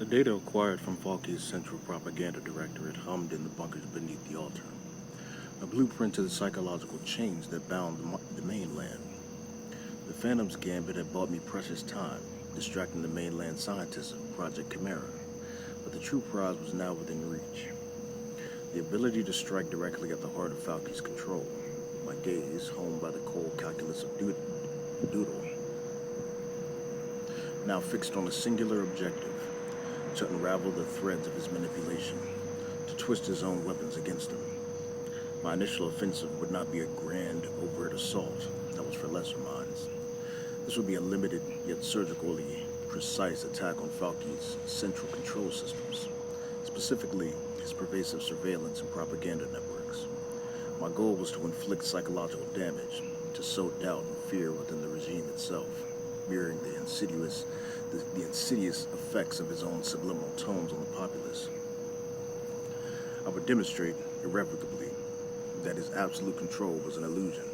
The data acquired from Falky's Central Propaganda Directorate hummed in the bunkers beneath the altar, a blueprint to the psychological chains that bound the mainland. The Phantom's gambit had bought me precious time, distracting the mainland scientists of Project Chimera, but the true prize was now within reach. The ability to strike directly at the heart of Falky's control, my gaze honed by the cold calculus of Doodle, now fixed on a singular objective, to unravel the threads of his manipulation, to twist his own weapons against him. My initial offensive would not be a grand, overt assault that was for lesser minds. This would be a limited, yet surgically precise attack on Falky's central control systems, specifically his pervasive surveillance and propaganda networks. My goal was to inflict psychological damage, to sow doubt and fear within the regime itself, mirroring the insidious effects of his own subliminal tones on the populace. I would demonstrate irrevocably that his absolute control was an illusion,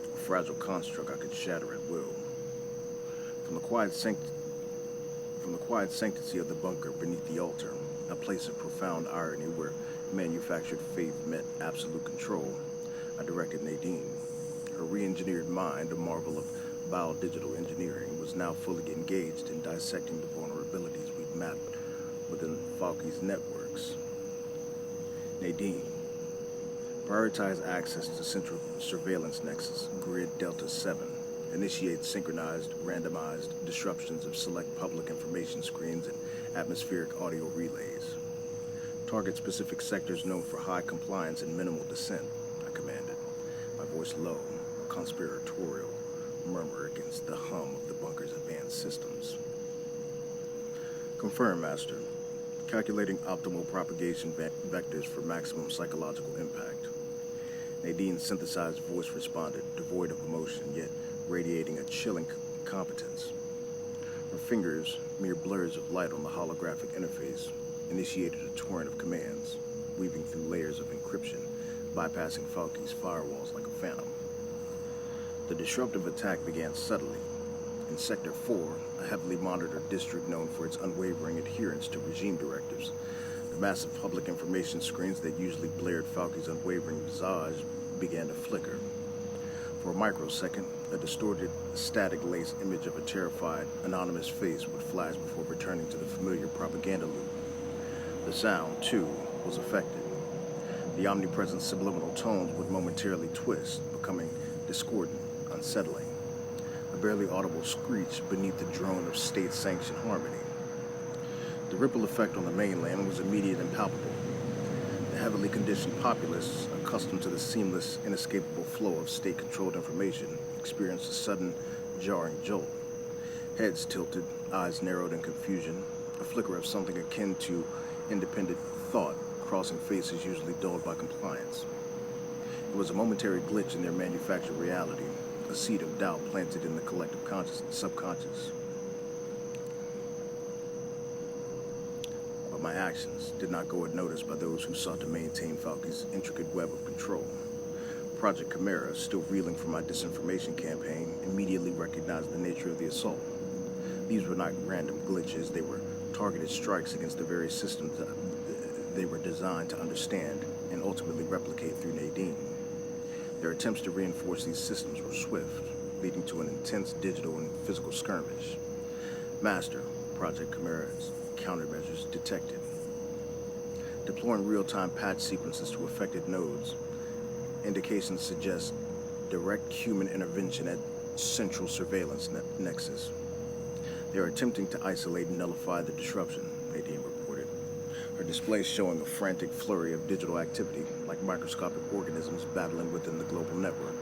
a fragile construct I could shatter at will. From the quiet sanctity of the bunker beneath the altar, a place of profound irony where manufactured faith met absolute control, I directed Nadine. Her re-engineered mind, a marvel of biodigital engineering, was now fully engaged in dissecting the vulnerabilities we'd mapped within Falky's networks. Nadine, prioritize access to Central Surveillance Nexus, Grid Delta 7. Initiate synchronized, randomized disruptions of select public information screens and atmospheric audio relays. Target specific sectors known for high compliance and minimal dissent, I commanded, my voice low, a conspiratorial murmur against the hum of the bunker's advanced systems. Confirm, Master. Calculating optimal propagation vectors for maximum psychological impact. Nadine's synthesized voice responded, devoid of emotion, yet radiating a chilling competence. Her fingers, mere blurs of light on the holographic interface, initiated a torrent of commands, weaving through layers of encryption, bypassing Falky's firewalls like a phantom. The disruptive attack began subtly. In Sector 4, a heavily monitored district known for its unwavering adherence to regime directives, the massive public information screens that usually blared Falky's unwavering visage began to flicker. For a microsecond, a distorted, static-laced image of a terrified, anonymous face would flash before returning to the familiar propaganda loop. The sound, too, was affected. The omnipresent subliminal tones would momentarily twist, becoming discordant, unsettling. A barely audible screech beneath the drone of state-sanctioned harmony. The ripple effect on the mainland was immediate and palpable. The heavily conditioned populace, accustomed to the seamless, inescapable flow of state-controlled information, experienced a sudden, jarring jolt. Heads tilted, eyes narrowed in confusion, a flicker of something akin to independent thought crossing faces usually dulled by compliance. It was a momentary glitch in their manufactured reality, a seed of doubt planted in the collective subconscious. But my actions did not go unnoticed by those who sought to maintain Falky's intricate web of control. Project Chimera, still reeling from my disinformation campaign, immediately recognized the nature of the assault. These were not random glitches, they were targeted strikes against the very systems that they were designed to understand and ultimately replicate through Nadine. Their attempts to reinforce these systems were swift, leading to an intense digital and physical skirmish. Master, Project Chimera's countermeasures detected. Deploying real-time patch sequences to affected nodes. Indications suggest direct human intervention at Central Surveillance Nexus. They are attempting to isolate and nullify the disruption, Nadine reported, her display showing a frantic flurry of digital activity, like microscopic organisms battling within the global network.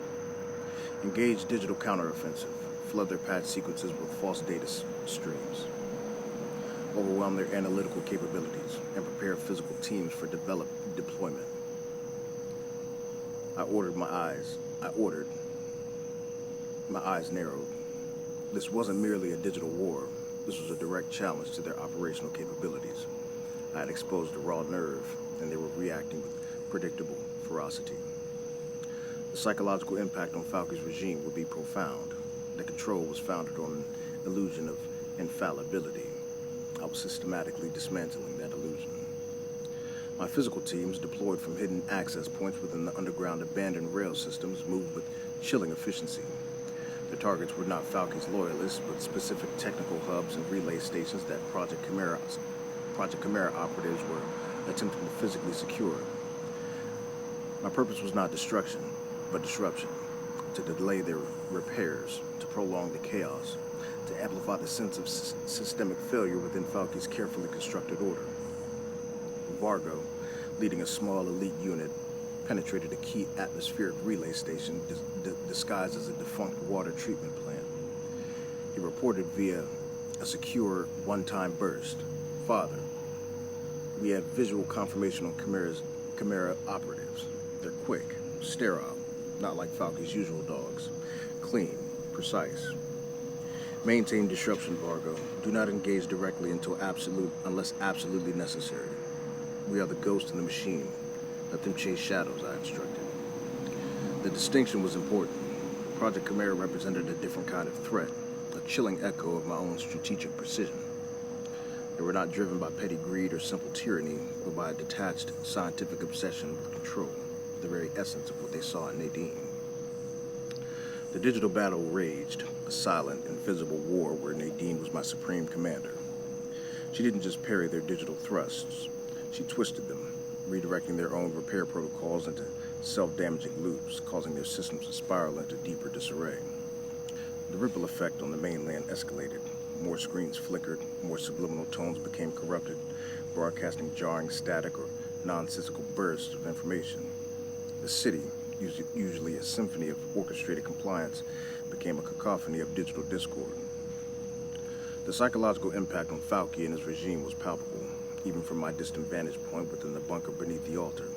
Engage digital counteroffensive, flood their patch sequences with false data streams, overwhelm their analytical capabilities, and prepare physical teams for deployment. My eyes narrowed. This wasn't merely a digital war. This was a direct challenge to their operational capabilities. I had exposed a raw nerve, and they were reacting with predictable ferocity. The psychological impact on Falky's regime would be profound. The control was founded on an illusion of infallibility. I was systematically dismantling that illusion. My physical teams, deployed from hidden access points within the underground abandoned rail systems, moved with chilling efficiency. The targets were not Falke's loyalists, but specific technical hubs and relay stations that Project Chimera operatives were attempting to physically secure. My purpose was not destruction, but disruption, to delay their repairs, to prolong the chaos, to amplify the sense of systemic failure within Falke's carefully constructed order. Vargo, leading a small elite unit, penetrated a key atmospheric relay station disguised as a defunct water treatment plant. He reported via a secure one-time burst, "Father, we have visual confirmation on Chimera operatives. They're quick, sterile, not like Falke's usual dogs. Clean, precise. Maintain disruption, Vargo. Do not engage directly unless absolutely necessary. We are the ghost in the machine. Let them chase shadows," I instructed. The distinction was important. Project Chimera represented a different kind of threat, a chilling echo of my own strategic precision. They were not driven by petty greed or simple tyranny, but by a detached scientific obsession with control, the very essence of what they saw in Nadine. The digital battle raged, a silent, invisible war where Nadine was my supreme commander. She didn't just parry their digital thrusts, she twisted them, redirecting their own repair protocols into self-damaging loops, causing their systems to spiral into deeper disarray. The ripple effect on the mainland escalated. More screens flickered, more subliminal tones became corrupted, broadcasting jarring static or nonsensical bursts of information. The city, usually a symphony of orchestrated compliance, became a cacophony of digital discord. The psychological impact on Falke and his regime was palpable, even from my distant vantage point within the bunker beneath the altar.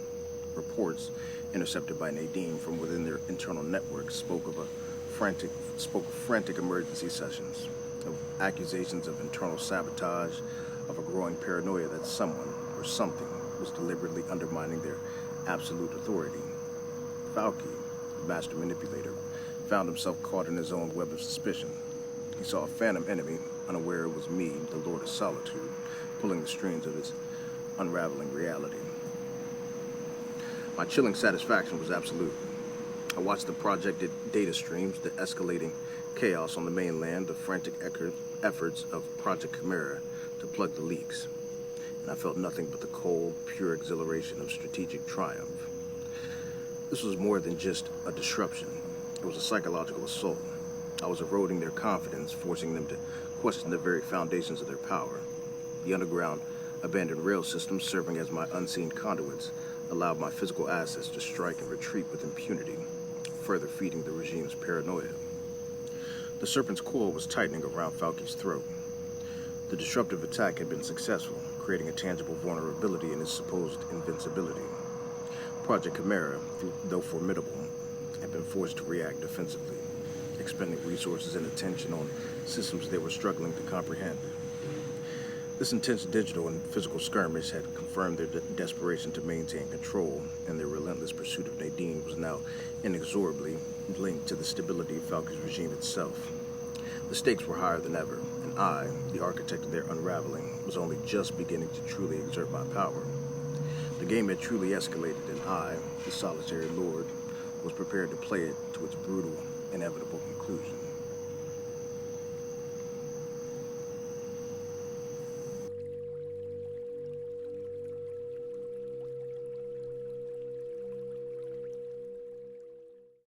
Reports, intercepted by Nadine from within their internal network, spoke of frantic emergency sessions, of accusations of internal sabotage, of a growing paranoia that someone or something was deliberately undermining their absolute authority. Falke, the master manipulator, found himself caught in his own web of suspicion. He saw a phantom enemy, unaware it was me, the Lord of Solitude, pulling the strings of his unraveling reality. My chilling satisfaction was absolute. I watched the projected data streams, the escalating chaos on the mainland, the frantic efforts of Project Chimera to plug the leaks, and I felt nothing but the cold, pure exhilaration of strategic triumph. This was more than just a disruption. It was a psychological assault. I was eroding their confidence, forcing them to question the very foundations of their power. The underground, abandoned rail systems serving as my unseen conduits allowed my physical assets to strike and retreat with impunity, further feeding the regime's paranoia. The Serpent's coil was tightening around Falke's throat. The disruptive attack had been successful, creating a tangible vulnerability in his supposed invincibility. Project Chimera, though formidable, had been forced to react defensively, expending resources and attention on systems they were struggling to comprehend. This intense digital and physical skirmish had confirmed their desperation to maintain control, and their relentless pursuit of Nadine was now inexorably linked to the stability of Falke's regime itself. The stakes were higher than ever, and I, the architect of their unraveling, was only just beginning to truly exert my power. The game had truly escalated, and I, the solitary lord, was prepared to play it to its brutal, inevitable conclusion.